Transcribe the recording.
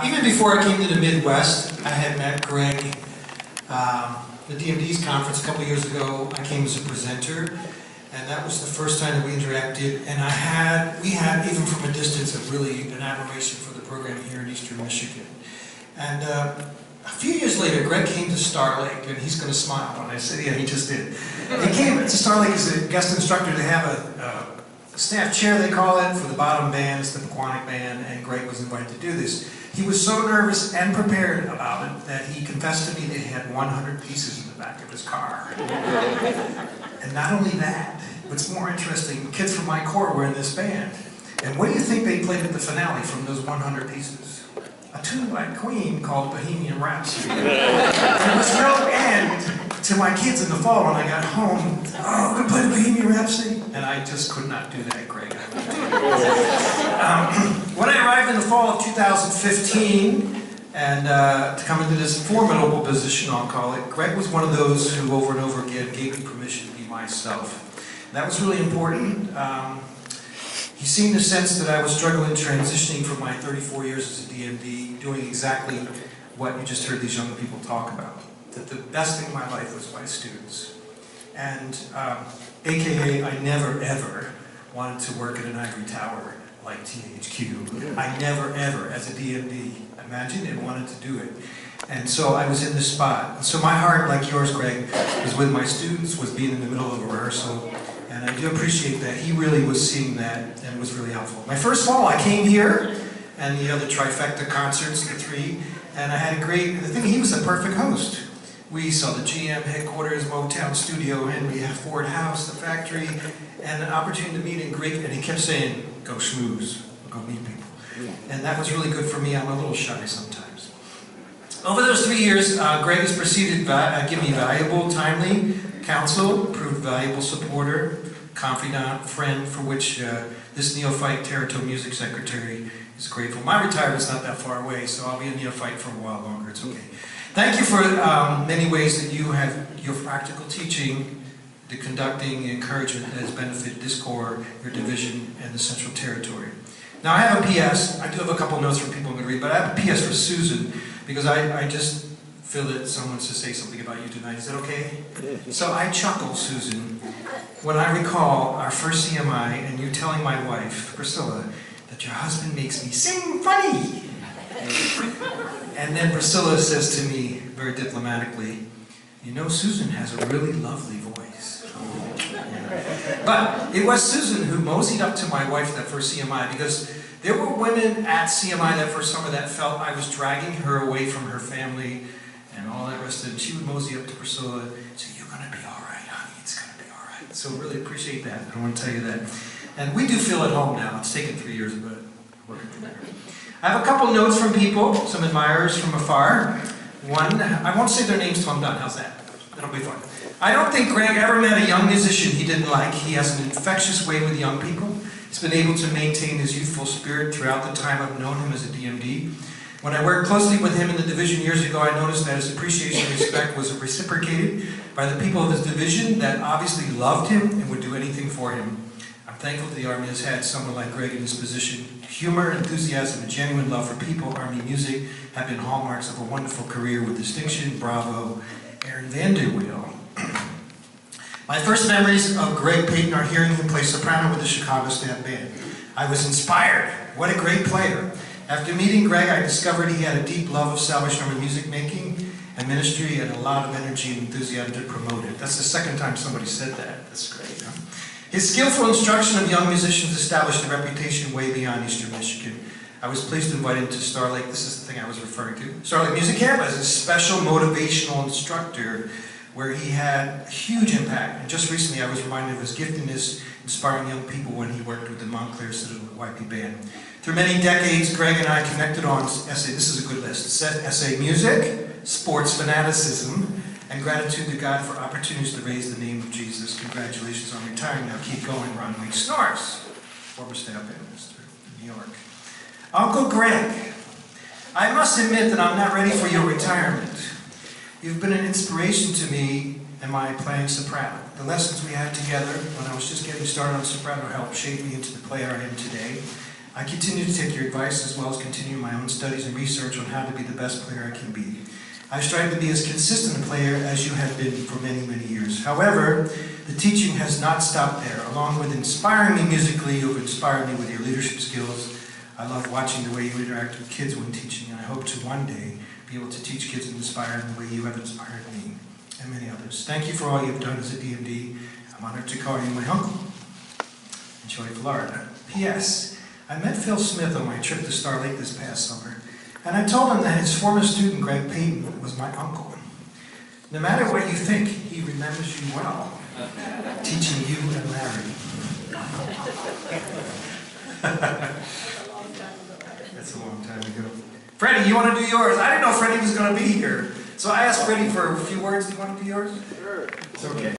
Even before I came to the Midwest, I had met Greg. The DMD's conference a couple years ago, I came as a presenter, and that was the first time that we interacted. And we had, even from a distance, an admiration for the program here in Eastern Michigan. And a few years later, Greg came to Star Lake, and he's going to smile when I say, yeah, he just did. He came to Star Lake as a guest instructor to have a staff chair, they call it, for the bottom band, it's the Pequannock band, and Greg was invited to do this. He was so nervous and prepared about it that he confessed to me that he had 100 pieces in the back of his car. And not only that, what's more interesting, kids from my corps were in this band. And what do you think they played at the finale from those 100 pieces? A tune by Queen called Bohemian Rhapsody. There was no end to my kids in the fall when I got home. Oh, we're going to play Bohemian Rhapsody? And I just could not do that, Greg. When I arrived in the fall of 2015, and to come into this formidable position, I'll call it, Greg was one of those who over and over again gave me permission to be myself. That was really important. He seemed to sense that I was struggling transitioning from my 34 years as a DMD, doing exactly what you just heard these young people talk about. That the best thing in my life was my students. And AKA, I never ever wanted to work at an ivory tower like THQ. I never ever, as a DMD, imagined and wanted to do it. And so I was in this spot. And so my heart, like yours, Greg, was with my students, was being in the middle of a rehearsal. And I do appreciate that. He really was seeing that and was really helpful. My first fall, I came here, and the other trifecta concerts, the three, and I had a great, the thing, he was a perfect host. We saw the GM headquarters, Motown studio, and we had Ford House, the factory, and an opportunity to meet and greet, and he kept saying, go schmooze, go meet people. And that was really good for me. I'm a little shy sometimes. Over those 3 years, Greg has proceeded to give me valuable, timely counsel, proved valuable supporter, confidant, friend, for which this neophyte Territorial music secretary is grateful. My retirement's not that far away, so I'll be a neophyte for a while longer. It's okay. Thank you for many ways that you have your practical teaching, the conducting, the encouragement that has benefited this corps, your division, and the Central Territory. Now I have a PS. I do have a couple notes from people I'm going to read, but I have a PS for Susan because I just feel that someone wants to say something about you tonight. Is that okay? So I chuckle, Susan, when I recall our first CMI and you telling my wife, Priscilla, that your husband makes me sing funny. And then Priscilla says to me, very diplomatically, you know, Susan has a really lovely voice. Yeah. But it was Susan who moseyed up to my wife that first CMI, because there were women at CMI that first summer that felt I was dragging her away from her family and all that rest of it. She would mosey up to Priscilla and say, you're going to be all right, honey, it's going to be all right. So really appreciate that. I want to tell you that. And we do feel at home now. It's taken 3 years, but we're there. I have a couple notes from people, some admirers from afar. One, I won't say their names till I'm done. How's that? That'll be fun. I don't think Greg ever met a young musician he didn't like. He has an infectious way with young people. He's been able to maintain his youthful spirit throughout the time I've known him as a DMD. When I worked closely with him in the division years ago, I noticed that his appreciation and respect was reciprocated by the people of his division that obviously loved him and would do anything for him. I'm thankful the Army has had someone like Greg in this position. Humor, enthusiasm, and genuine love for people, Army music, have been hallmarks of a wonderful career with distinction. Bravo, Aaron Vanderweel. My first memories of Greg Payton are hearing him play soprano with the Chicago Stamp Band. I was inspired. What a great player. After meeting Greg, I discovered he had a deep love of Salvation Army music making and ministry and a lot of energy and enthusiasm to promote it. That's the second time somebody said that. That's great, huh? His skillful instruction of young musicians established a reputation way beyond Eastern Michigan. I was pleased to invite him to Star Lake. This is the thing I was referring to. Star Lake Music Camp as a special motivational instructor where he had a huge impact. And just recently I was reminded of his giftedness inspiring young people when he worked with the Montclair Citadel YP Band. Through many decades, Greg and I connected on essay, this is a good list, essay music, sports fanaticism, and gratitude to God for opportunities to raise the name of Jesus. Congratulations on retiring. Now keep going, Ron Wayne Snors, former staff bandmaster in New York. Uncle Greg, I must admit that I'm not ready for your retirement. You've been an inspiration to me in my playing soprano. The lessons we had together when I was just getting started on soprano helped shape me into the player I am today. I continue to take your advice as well as continue my own studies and research on how to be the best player I can be. I strive to be as consistent a player as you have been for many, many years. However, the teaching has not stopped there. Along with inspiring me musically, you've inspired me with your leadership skills. I love watching the way you interact with kids when teaching, and I hope to one day be able to teach kids and inspire them the way you have inspired me and many others. Thank you for all you've done as a DMD. I'm honored to call you my uncle. Enjoy Florida. P.S. I met Phil Smith on my trip to Star Lake this past summer, and I told him that his former student, Greg Payton, was my uncle. No matter what you think, he remembers you well, teaching you and Larry. That's a long time ago. Freddie, you want to do yours? I didn't know Freddie was going to be here. So I asked Freddie for a few words. Do you want to do yours? Sure. It's okay.